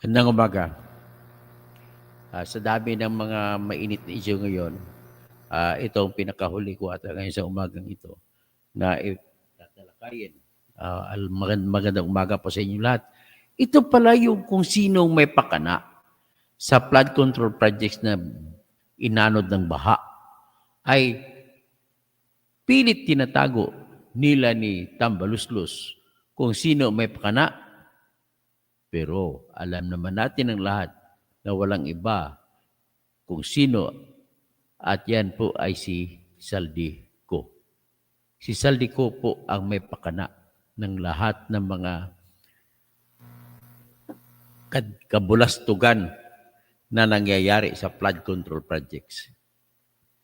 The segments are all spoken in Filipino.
Magandang umaga. Sa dami ng mga mainit na issue ngayon, ito ang pinakahuli ko at ngayon sa umagang ito na tatalakayin. Magandang umaga po sa inyo lahat. Ito pala yung kung sinong may pakana sa flood control projects na inanod ng baha ay pilit tinatago nila ni Tambaluslos kung sino may pakana. Pero alam naman natin ang lahat na walang iba kung sino, at yan po ay si Saldico. Si Saldico po ang may pakana ng lahat ng mga kabulastugan na nangyayari sa flood control projects.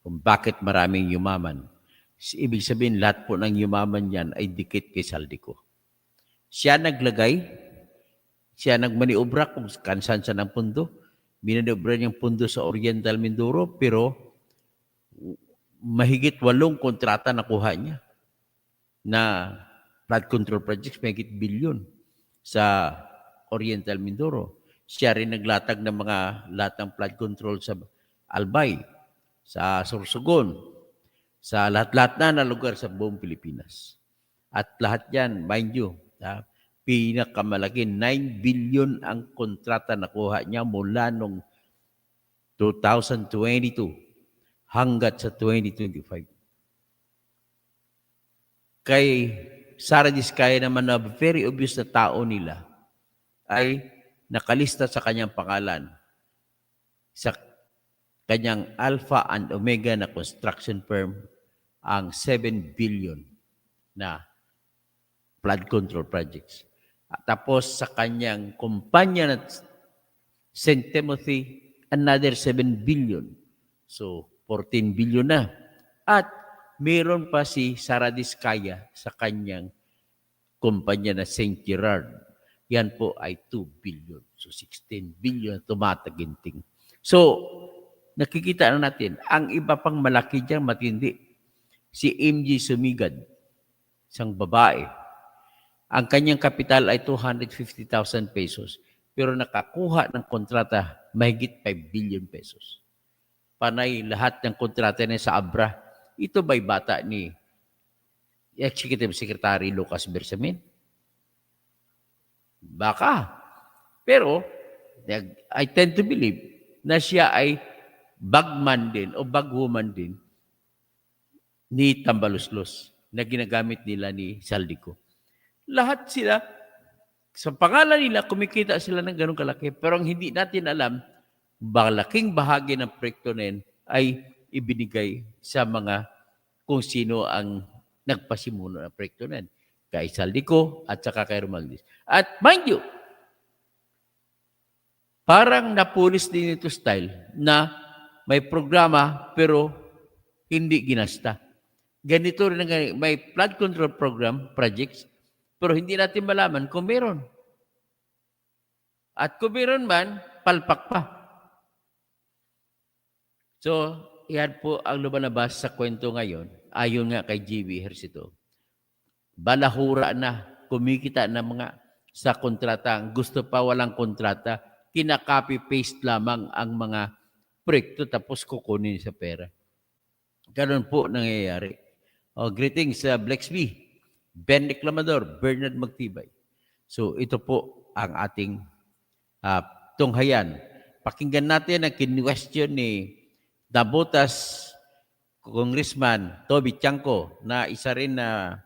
Kung bakit maraming yumaman. Ibig sabihin, lahat po ng yumaman yan ay dikit kay Saldico. Siya naglagay, siya nagmaniobra kung saan siya ng pundo. Minaniobra niyang pundo sa Oriental Mindoro, pero mahigit 8 kontrata nakuha niya na flood control projects, mahigit bilyon sa Oriental Mindoro. Siya rin naglatag ng mga lahat ng flood control sa Albay, sa Sorsogon, sa lahat-lahat na lugar sa buong Pilipinas. At lahat yan, mind you, pinakamalaki, 9 billion ang kontrata nakuha niya mula noong 2022 hanggat sa 2025. Kay Sara Diskaya naman na very obvious na tao nila ay nakalista sa kanyang pangalan sa kanyang Alpha and Omega na construction firm ang 7 billion na flood control projects. At tapos sa kanyang kumpanya na St. Timothy, another 7 billion. So, 14 billion na. At meron pa si Sara Diskaya sa kanyang kumpanya na St. Gerard. Yan po ay 2 billion. So, 16 billion na tumataginting. So, nakikita na natin, ang iba pang malaki dyan, matindi. Si MG Sumigad, isang babae. Ang kanyang kapital ay 250,000 pesos. Pero nakakuha ng kontrata, mahigit 5 billion pesos. Panay lahat ng kontrata niya sa Abra. Ito ba'y bata ni Executive Secretary Lucas Bersamin? Baka. Pero, I tend to believe na siya ay bagman din o bagwoman din ni Tambaluslos na ginagamit nila ni Saldico. Lahat sila, sa pangalan nila, kumikita sila ng ganun kalaki. Pero ang hindi natin alam, malaking bahagi ng proyekto na yun ay ibinigay sa mga kung sino ang nagpasimuno ng proyekto na yun. Kay Saldico at saka kay Romaldis. At mind you, parang napulis din ito style na may programa pero hindi ginasta. Ganito rin may flood control program, projects, pero hindi natin malaman kung meron. At kung meron man, palpak pa. So, yan po ang lumalabas sa kwento ngayon. Ayon nga kay G.V. Hercito. Balahura na, kumikita na mga sa kontrata. Gusto pa walang kontrata, kinaka-copy-paste lamang ang mga proyekto tapos kukunin sa pera. Ganun po nangyayari. Greetings sa Blexby, Ben Reclamador, Bernard Magtibay. So ito po ang ating tunghayan. Pakinggan natin ang kinwestiyon ni Nabotas Congressman Toby Chanco na isa rin na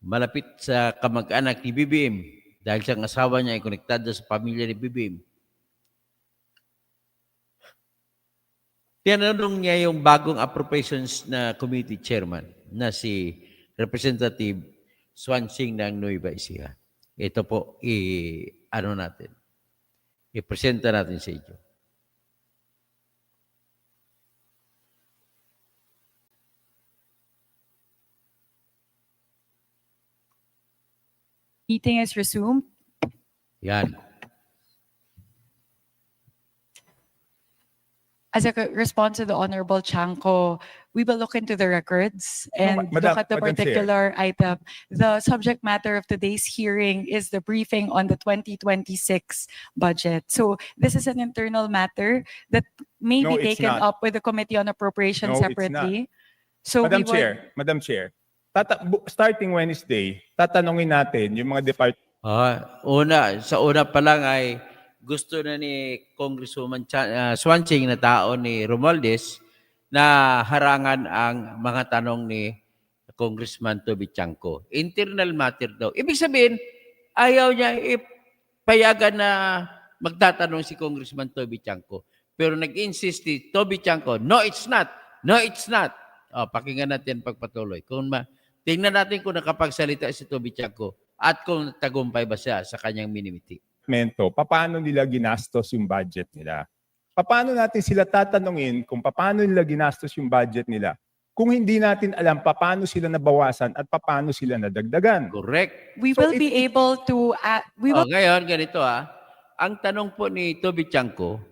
malapit sa kamag-anak ni BBM dahil siyang asawa niya ay konektado sa pamilya ni BBM. Tinanong niya yung bagong appropriations na committee chairman na si Representative Swansing ng Nueva Ecija. Ito po, i-presenta natin sa inyo. Meeting is resumed. Yan. As a response to the Honorable Chanco, we will look into the records and Madam- look at the Madam Chair. particular item. The subject matter of today's hearing is the briefing on the 2026 budget. So this is an internal matter that may No, be it's taken not. up with the Committee on Appropriation No, it's not. separately. So Madam we will, Chair, starting Wednesday, tatanungin natin yung mga department. Sa una pa lang ay gusto na ni Congresswoman Swansing na tao ni Romualdez na harangan ang mga tanong ni Congressman Toby Chanco. Internal matter daw. Ibig sabihin, ayaw niya ipayagan na magtatanong si Congressman Toby Chanco. Pero nag-insist si Toby Chanco, no, it's not. No, it's not. Pakinggan natin pagpatuloy. Tingnan natin kung nakapagsalita si Toby Chanco at kung tagumpay ba siya sa kanyang minimiti. Paano nila ginastos yung budget nila? Paano natin sila tatanungin kung paano nila ginastos yung budget nila kung hindi natin alam paano sila nabawasan at paano sila nadagdagan? Correct. we will be able to, Ngayon, ganito ang tanong po ni Toby Chanco,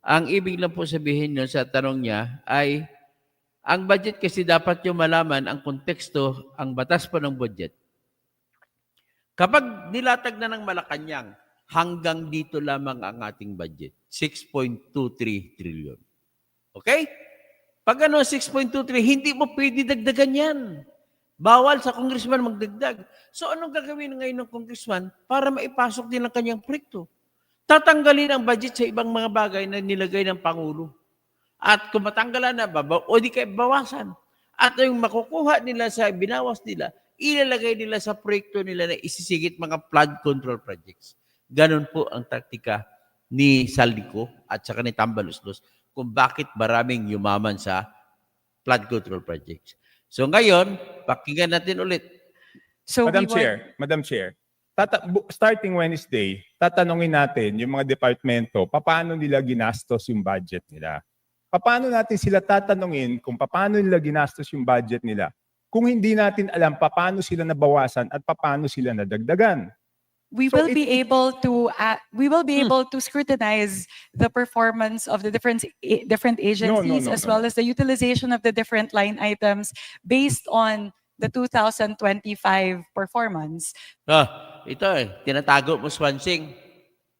ang ibig lang po sabihin nun sa tanong niya ay, ang budget kasi dapat yung malaman ang konteksto, ang batas po ng budget. Kapag nilatag na ng Malacanang, hanggang dito lamang ang ating budget, 6.23 trillion. Okay? Pag 6.23, hindi mo pwede dagdagan yan. Bawal sa congressman magdagdag. So anong gagawin ngayon ng congressman para maipasok din ang kanyang proyekto? Tatanggalin ang budget sa ibang mga bagay na nilagay ng Pangulo. At kung matanggalan na, o di kayo bawasan. At yung makukuha nila sa binawas nila, ilalagay nila sa proyekto nila na isisigit mga flood control projects. Ganon po ang taktika ni Saldico at saka ni Tambaluslos kung bakit maraming yumaman sa flood control projects. So ngayon, pakinggan natin ulit. so Madam we will, Chair, starting Wednesday, tatanungin natin yung mga departamento paano nila ginastos yung budget nila. Paano natin sila tatanungin kung paano nila ginastos yung budget nila kung hindi natin alam paano sila nabawasan at paano sila nadagdagan? we So will be able to scrutinize the performance of the different agencies as well as the utilization of the different line items based on the 2025 performance. Ito tinatago mo, Swansing.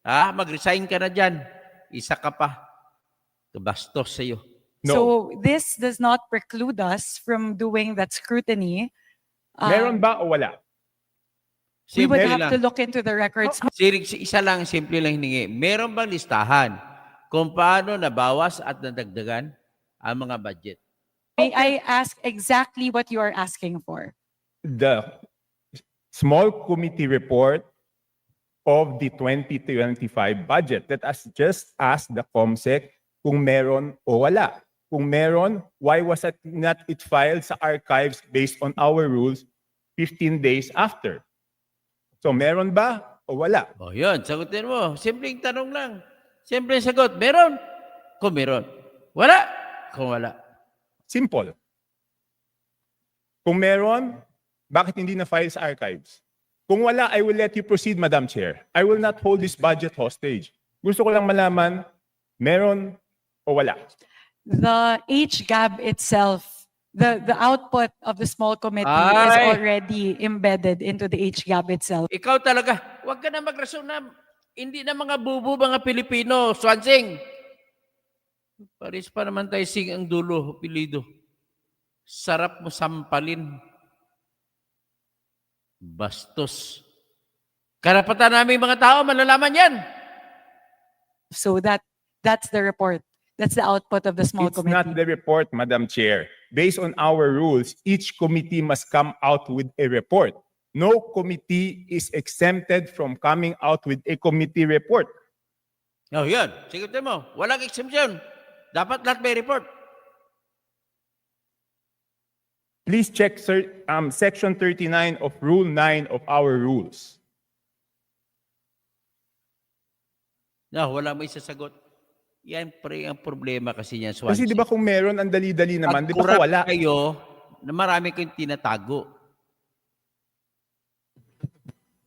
Mag-resign ka na dyan. Isa ka pa. Kabastos sa'yo. No. So this does not preclude us from doing that scrutiny. Meron ba o wala? We would Simple have to look into the records. Isa lang, simple lang hiningi. Meron bang listahan kung paano nabawas at nadagdagan ang mga budget? May I ask exactly what you are asking for? The small committee report of the 2025 budget. Let us just ask the COMSEC kung meron o wala. Kung meron, why was it not filed sa archives based on our rules 15 days after? So meron ba o wala? Yun, sagutin mo. Simpleng tanong lang. Simpleng sagot. Meron? Kung meron. Wala? Kung wala. Simple. Kung meron, bakit hindi na-file sa archives? Kung wala, I will let you proceed, Madam Chair. I will not hold this budget hostage. Gusto ko lang malaman, meron o wala? The HGAB itself, the output of the small committee is already embedded into the HGAB itself. Ikaw talaga, huwag ka na magrason na hindi na mga bubo mga Pilipino, Swansing. Paris pa naman tayo sing ang dulo, pilido. Sarap mo sampalin. Bastos. Karapatan namin mga tao, malalaman yan. So that's the report. That's the output of the small It's committee. not the report, Madam Chair. Based on our rules, each committee must come out with a report. No committee is exempted from coming out with a committee report. Yan. Sigutin mo. Walang exemption. Dapat lahat may report. Please check Section 39 of Rule 9 of our rules. Wala mo isasagot. Yan pre ang problema kasi niyan, Kasi Swansea. di ba kung meron, ang dali-dali naman, di ba Pag-corrupt wala? kayo na marami kayong tinatago.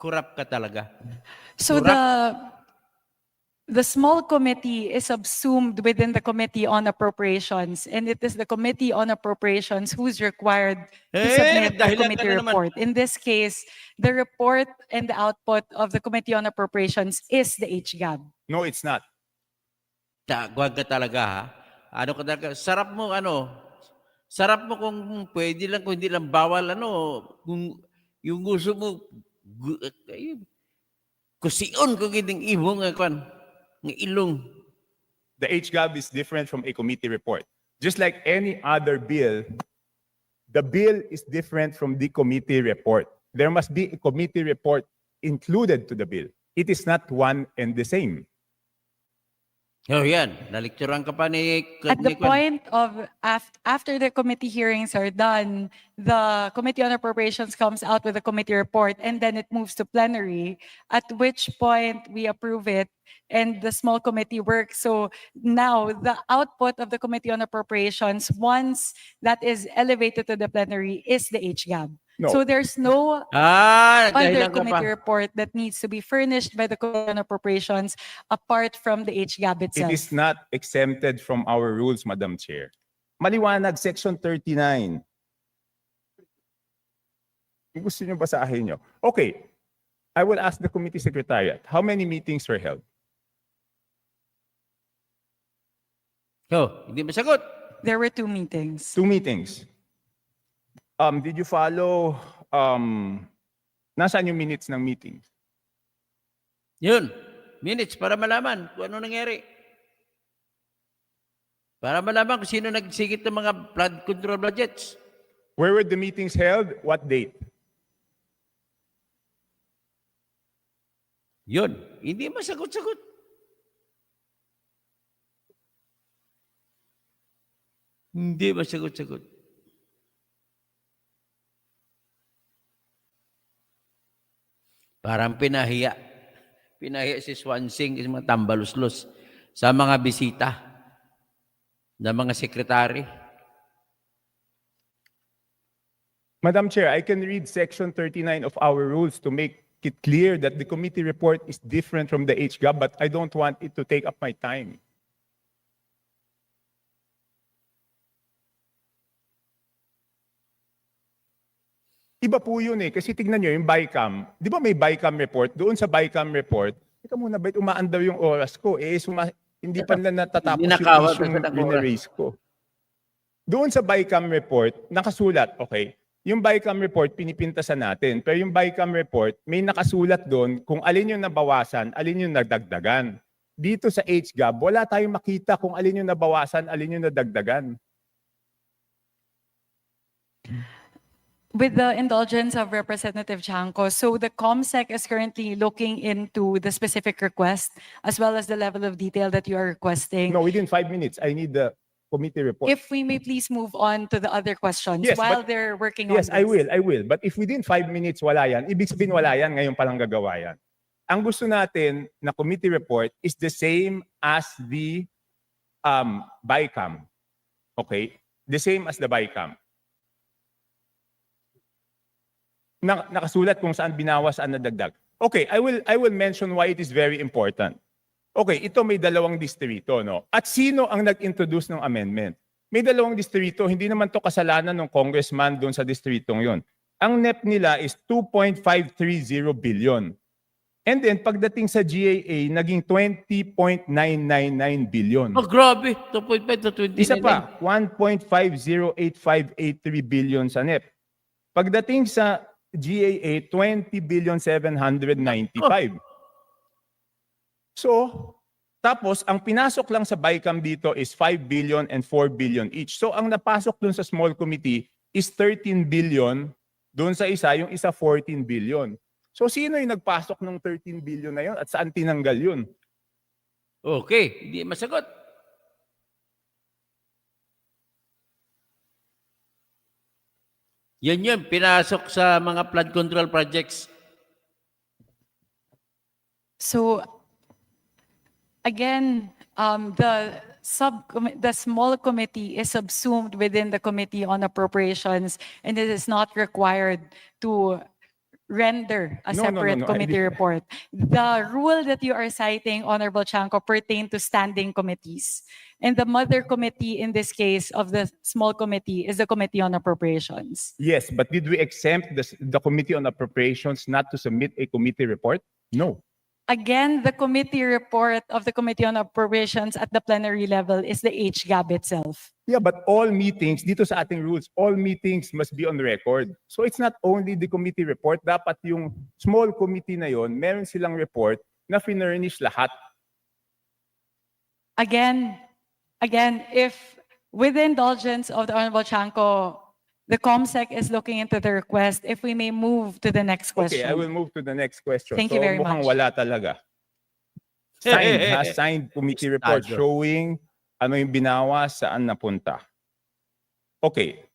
Corrupt ka talaga. So Corrupt. The small committee is subsumed within the Committee on Appropriations, and it is the Committee on Appropriations who's required to submit the dahilan ka committee na naman. report. In this case, the report and the output of the Committee on Appropriations is the HGAB. No, it's not. Wag ka talaga ha. Ano ka talaga? Sarap mo kung pwede lang, kung hindi lang bawal, kung yung gusto mo, kusion kung hindi imong ng ilong. The HGAB is different from a committee report. Just like any other bill, the bill is different from the committee report. There must be a committee report included to the bill. It is not one and the same. Oh, yan. Nalikturan ka pa ni... At the point of after the committee hearings are done, the Committee on Appropriations comes out with a committee report, and then it moves to plenary, at which point we approve it and the small committee works. So now the output of the Committee on Appropriations, once that is elevated to the plenary, is the HGAB. No. So there's no Ah, other dahilan ka pa. committee report that needs to be furnished by the Committee on Appropriations apart from the HGAB It itself. is not exempted from our rules, Madam Chair. Maliwanag, Section 39. Gusto niyo basahin niyo? Okay. I will ask the committee secretariat, how many meetings were held? Oh, hindi masagot. There were 2 meetings. 2 meetings. Did you follow, nasaan yung minutes ng meetings? Yun. Minutes para malaman kung ano nangyari. Para malaman kung sino nagsigit ng mga flood control budgets. Where were the meetings held? What date? Yun. Hindi masagot-sagot. Hindi masagot-sagot. Parang pinahiya. Pinahiya si Swansing sa mga tambaluslos sa mga bisita ng mga sekretary. Madam Chair, I can read Section 39 of our rules to make it clear that the committee report is different from the HGAB, but I don't want it to take up my time. Iba po yun eh, kasi tignan nyo yung BICAM. Di ba may BICAM report? Doon sa BICAM report, teka muna, ba't umaandaw yung oras ko? Hindi pa na natatapos Hindi yung nakawat issue sa oras. na-raise ko. Doon sa BICAM report, nakasulat, okay, yung BICAM report, pinipintasan natin. Pero yung BICAM report, may nakasulat doon kung alin yung nabawasan, alin yung nagdagdagan. Dito sa HGAB, wala tayong makita kung alin yung nabawasan, alin yung nadagdagan. With the indulgence of Representative Chanco, so the COMSEC is currently looking into the specific request as well as the level of detail that you are requesting. No, within 5 minutes, I need the committee report. If we may please move on to the other questions Yes, while but- they're working on Yes, this. I will. But if within 5 minutes wala yan, ibig sabihin wala yan, ngayon palang gagawa yan. Ang gusto natin na committee report is the same as the BICAM. Okay? The same as the BICAM. Nakasulat kung saan binawas, saan nadagdag. Okay, I will mention why it is very important. Okay, ito may 2 distrito, no? At sino ang nag-introduce ng amendment? May 2 distrito, hindi naman to kasalanan ng congressman doon sa distritong yon. Ang NEP nila is 2.530 billion. And then pagdating sa GAA, naging 20.999 billion. Oh, grabe. 2.5 to 29. Isa pa, 1.508583 billion sa NEP. Pagdating sa GAA, 20 billion 795. So, tapos ang pinasok lang sa BICAM dito is 5 billion and 4 billion each. So, ang napasok dun sa small committee is 13 billion. Dun sa isa, yung isa 14 billion. So, sino yung nagpasok ng 13 billion na yun at saan tinanggal yun? Okay, hindi masagot. Yan yun, pinasok sa mga flood control projects. So again, the small committee is subsumed within the Committee on Appropriations, and it is not required to render a No, no, no, separate no, I committee did- report. The rule that you are citing, Honorable Chanco, pertain to standing committees. And the mother committee in this case of the small committee is the Committee on Appropriations. Yes, but did we exempt the Committee on Appropriations not to submit a committee report? No. Again, the committee report of the Committee on Appropriations at the plenary level is the HGAB itself. Yeah, but all meetings, dito sa ating rules, all meetings must be on record. So it's not only the committee report, dapat yung small committee na yon, meron silang report na finurnish lahat. Again, if with the indulgence of the Honorable Chanco, the COMSEC is looking into the request, if we may move to the next question. Okay, I will move to the next question. Thank so you very mukhang much. wala talaga. Signed committee report Estado. showing ano yung binawa, saan napunta. Okay.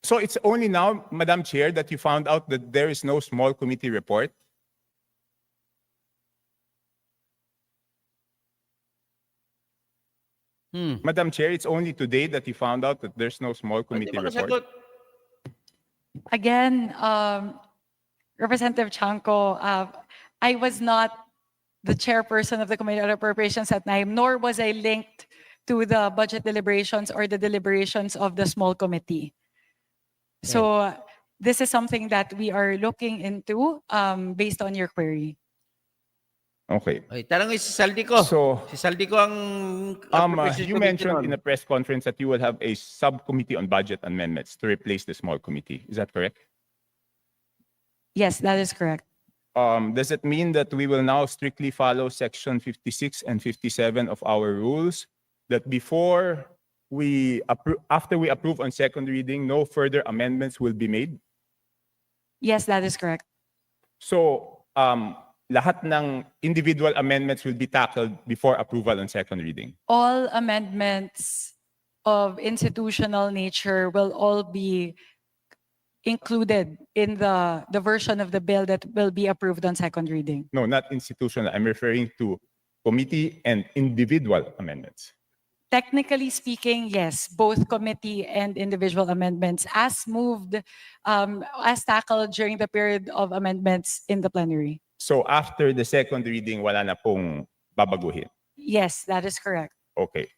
So it's only now, Madam Chair, that you found out that there is no small committee report? Madam Chair, it's only today that you found out that there's no small committee report? Again, Representative Chanco, I was not the chairperson of the Committee on Appropriations at NIME, nor was I linked to the budget deliberations or the deliberations of the small committee. So this is something that we are looking into based on your query. Okay. Okay, tanongin si Saldico. So, Si Saldico ang Appropriations you Committee mentioned nun. in a press conference that you will have a subcommittee on budget amendments to replace the small committee. Is that correct? Yes, that is correct. Does it mean that we will now strictly follow section 56 and 57 of our rules? That before after we approve on second reading, no further amendments will be made? Yes, that is correct. So, lahat ng individual amendments will be tackled before approval on second reading? All amendments of institutional nature will all be included in the version of the bill that will be approved on second reading. No, not institutional. I'm referring to committee and individual amendments. Technically speaking, yes, both committee and individual amendments as moved, as tackled during the period of amendments in the plenary. So after the second reading, wala na pong babaguhin? Yes, that is correct. Okay.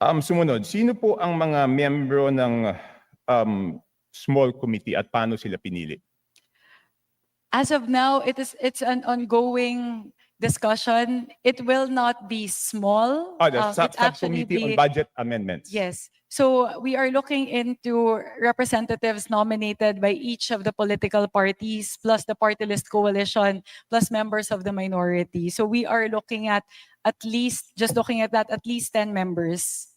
Sumunod, sino po ang mga miyembro ng small committee at paano sila pinili? As of now, it's an ongoing discussion. It will not be small. The It's actually subcommittee on be budget amendments. yes. So we are looking into representatives nominated by each of the political parties, plus the party list coalition, plus members of the minority. So we are looking at least 10 members.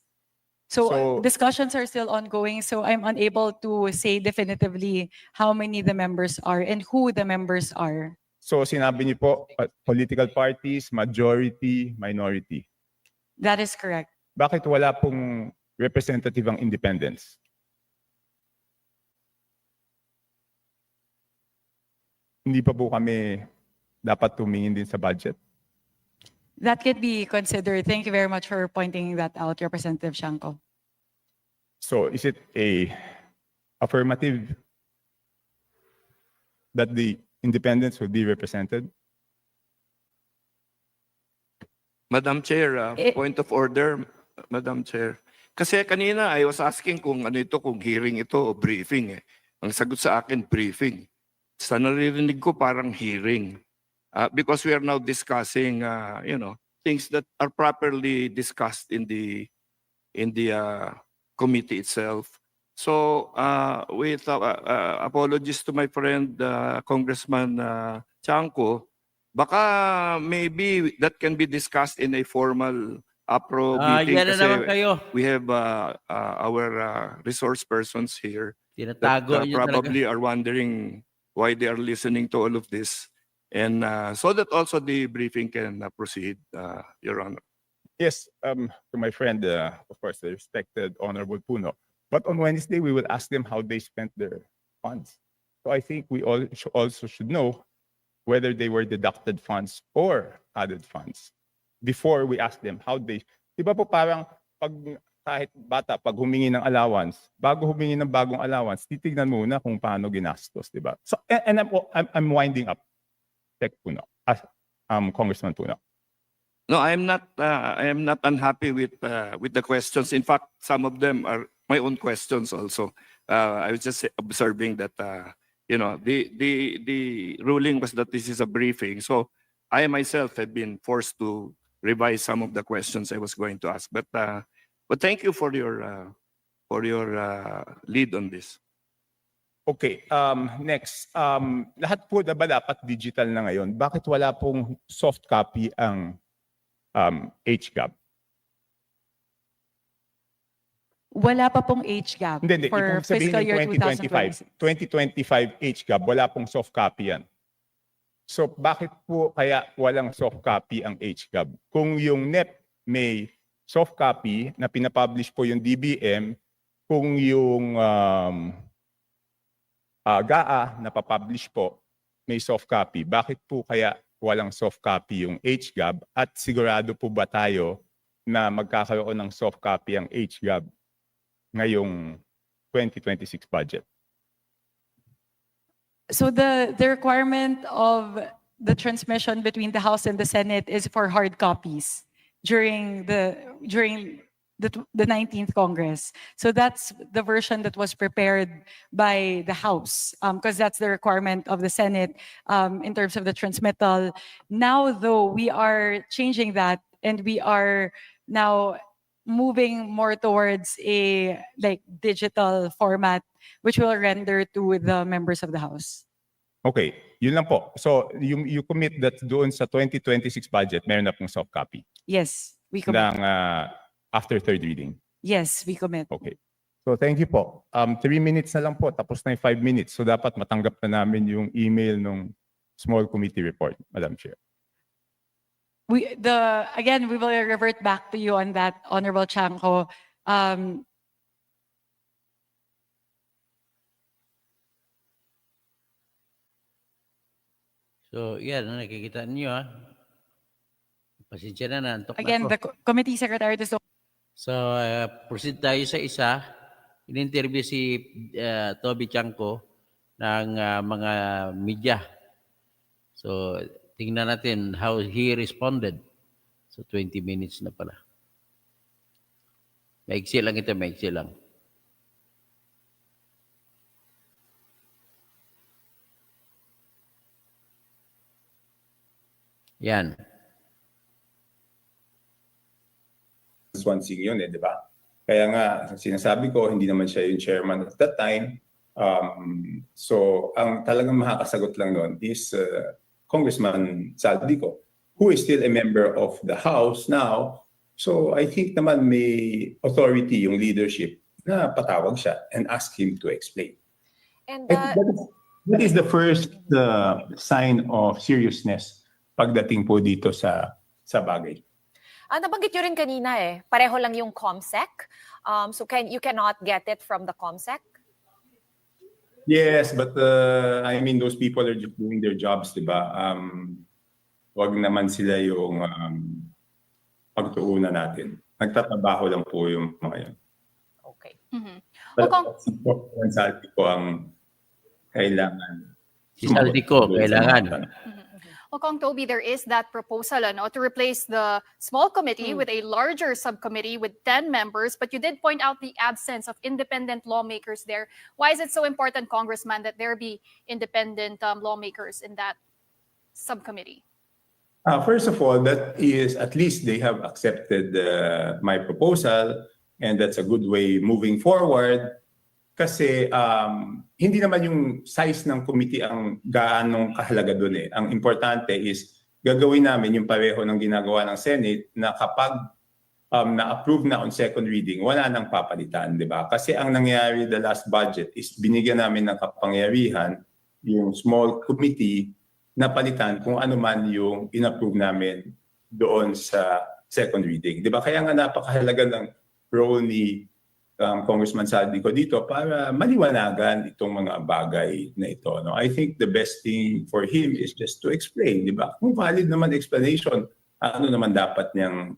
So discussions are still ongoing. So I'm unable to say definitively how many the members are and who the members are. So sinabi niyo po, political parties, majority, minority. That is correct. Bakit wala pong representative ang independents? Hindi pa po kami dapat tumingin din sa budget? That could be considered. Thank you very much for pointing that out, Representative Shanko. So is it a affirmative that the independents will be represented? Madam Chair, point of order, Madam Chair. Kasi kanina I was asking kung ano ito, kung hearing ito o briefing. Ang sagot sa akin, briefing. Sa naririnig ko parang hearing. Because we are now discussing, things that are properly discussed in the committee itself. So, with apologies to my friend Congressman Chanco, baka maybe that can be discussed in a formal APRO meeting. Yan na naman Kasi kayo. we have our resource persons here that Tinatago niyo talaga. probably are wondering why they are listening to all of this. And so that also the briefing can proceed, Your Honor. Yes, to my friend, of course, the respected Honorable Puno. But on Wednesday, we will ask them how they spent their funds. So I think we all also should know whether they were deducted funds or added funds before we ask them how they. Di ba po parang pag kahit bata, pag humingi ng allowance, bago humingi ng bagong allowance, titignan muna kung paano ginastos, di ba? So, and I'm winding up. Tech Puno, Congressman Puno. No, I am not unhappy with the questions. In fact, some of them are my own questions also. I was just observing that you know, the ruling was that this is a briefing. So I myself have been forced to revise some of the questions I was going to ask. But thank you for your lead on this. Okay, next. Lahat po na ba dapat digital na ngayon? Bakit wala pong soft copy ang HGAB? Wala pa pong HGAB Hindi. for Ibig sabihin fiscal ng year 2025 HGAB, wala pong soft copy yan. So bakit po kaya walang soft copy ang HGAB? Kung yung NEP may soft copy na pinapublish po yung DBM, kung yung GAA na papublish po may soft copy, bakit po kaya walang soft copy yung HGAB? At sigurado po ba tayo na magkakaroon ng soft copy ang HGAB ngayong 2026 budget? So the requirement of the transmission between the House and the Senate is for hard copies during the 19th Congress. So that's the version that was prepared by the House, because that's the requirement of the Senate in terms of the transmittal. Now, though, we are changing that, and we are now moving more towards a digital format, which will render to the members of the House. Okay, yun lang po. So you commit that doon sa 2026 budget, meron na pong soft copy Yes, we commit. ng after third reading. Yes, we commit. Okay. So thank you po. 3 minutes na lang po, tapos na yung 5 minutes. So dapat matanggap na namin yung email ng small committee report, Madam Chair. Again, we will revert back to you on that, Honorable Chanco. So, yan, nakikita niyo Pasensya na, antok na Again, ako. the committee secretary to So, proceed tayo sa isa. In-interview si Toby Chanco ng mga media. So, tingnan natin how he responded. So, 20 minutes na pala. Maiksi lang ito, maiksi lang. Yan. Swansea yun di ba? Kaya nga, sinasabi ko, hindi naman siya yung chairman at that time. So, ang talagang makakasagot lang noon is Congressman Saldico, who is still a member of the House now. So, I think naman may authority yung leadership na patawag siya and ask him to explain. And That is the first sign of seriousness pagdating po dito sa bagay. nabanggit nyo rin kanina pareho lang yung COMSEC. So you cannot get it from the COMSEC? Yes, but I mean, those people are just doing their jobs, di ba? Wag naman sila yung pagtuunan natin. Nagtatrabaho lang po yung mga yun. Okay. But ang saldi ko ang kailangan. Si Saldico, kailangan. Well, Kong Toby, there is that proposal to replace the small committee with a larger subcommittee with 10 members, but you did point out the absence of independent lawmakers there. Why is it so important, Congressman, that there be independent lawmakers in that subcommittee? First of all, that is at least they have accepted my proposal, and that's a good way moving forward. Kasi hindi naman yung size ng committee ang gaanong kahalaga doon Ang importante is gagawin namin yung pareho ng ginagawa ng Senate na kapag na-approve na on second reading, wala nang papalitan, di ba? Kasi ang nangyari the last budget is binigyan namin ng kapangyarihan yung small committee na palitan kung ano man yung in-approve namin doon sa second reading. Di ba? Kaya nga napakahalaga ng role ni Congressman Saldico dito para maliwanagan itong mga bagay na ito. No? I think the best thing for him is just to explain, di ba? Kung valid naman explanation, ano naman dapat niyang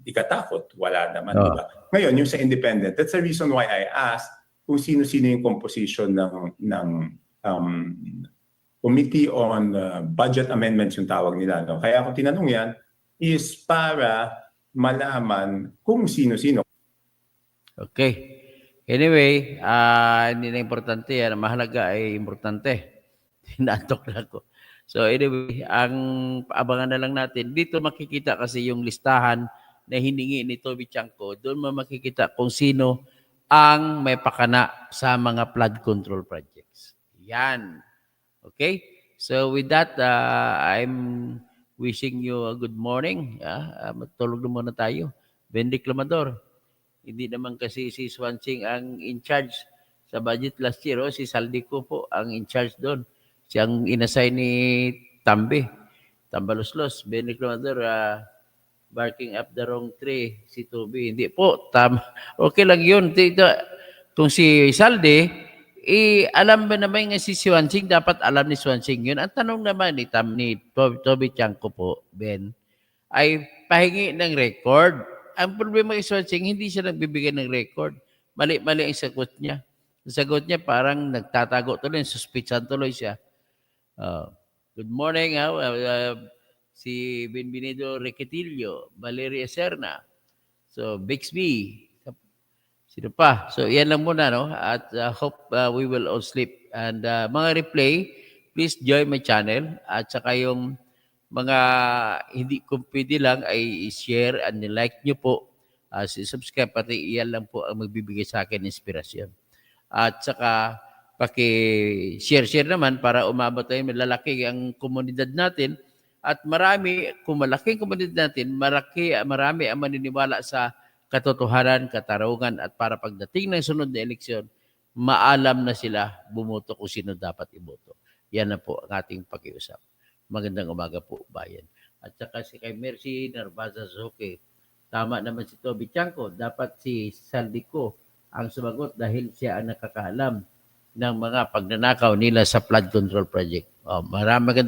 ikatakot. Wala naman, Oo. di ba? Ngayon, yung sa independent, that's the reason why I asked kung sino-sino yung composition ng Committee on Budget Amendments yung tawag nila. No? Kaya ako tinanong yan is para malaman kung sino-sino. Okay. Anyway, hindi na importante yan. Ang mahalaga ay importante. Inaantok na ako. So anyway, ang abangan na lang natin. Dito makikita kasi yung listahan na hiningi ni Toby Chanco. Doon mo makikita kung sino ang may pakana sa mga flood control projects. Yan. Okay? So with that, I'm wishing you a good morning. Matulog na muna tayo. Ben Reclamador. Hindi naman kasi si Swansing ang in charge sa budget last year. Si Saldico po ang in charge doon. Siyang inassign ni Tambaloslos. Ben Reclamador, barking up the wrong tree, si Toby. Hindi po, okay lang yun. Kung si Saldi, alam ba naman nga si Swansing, dapat alam ni Swansing yun. Ang tanong naman ni Toby Chanco po, Ben, ay pahingi ng record. Ang problema kay Swansing, hindi siya nagbibigay ng record. Mali-mali ang sagot niya. Ang sagot niya parang nagtatago tuloy, suspitsan tuloy siya. Good morning, si Benvenido Requetillo, Valeria Serna, so Bixby, sino pa? So yan lang muna, no? At hope we will all sleep. And mga replay, please join my channel. At saka yung mga hindi kung pwede lang ay i-share and like nyo po. Subscribe, pati iyan lang po ang magbibigay sa akin inspirasyon. At saka paki-share naman para umabot tayo, malalaki ang komunidad natin. At kung malaki ang komunidad natin, marami ang maniniwala sa katotohanan, katarungan, at para pagdating ng sunod na eleksyon, maalam na sila bumoto kung sino dapat iboto. Yan na po ang ating pakiusap. Magandang umaga po, bayan. At saka si kay Mercy Narvaza Zoke, tama naman si Toby Chanco, dapat si Saldico ang sumagot dahil siya ang nakakaalam ng mga pagnanakaw nila sa flood control project. Maganda.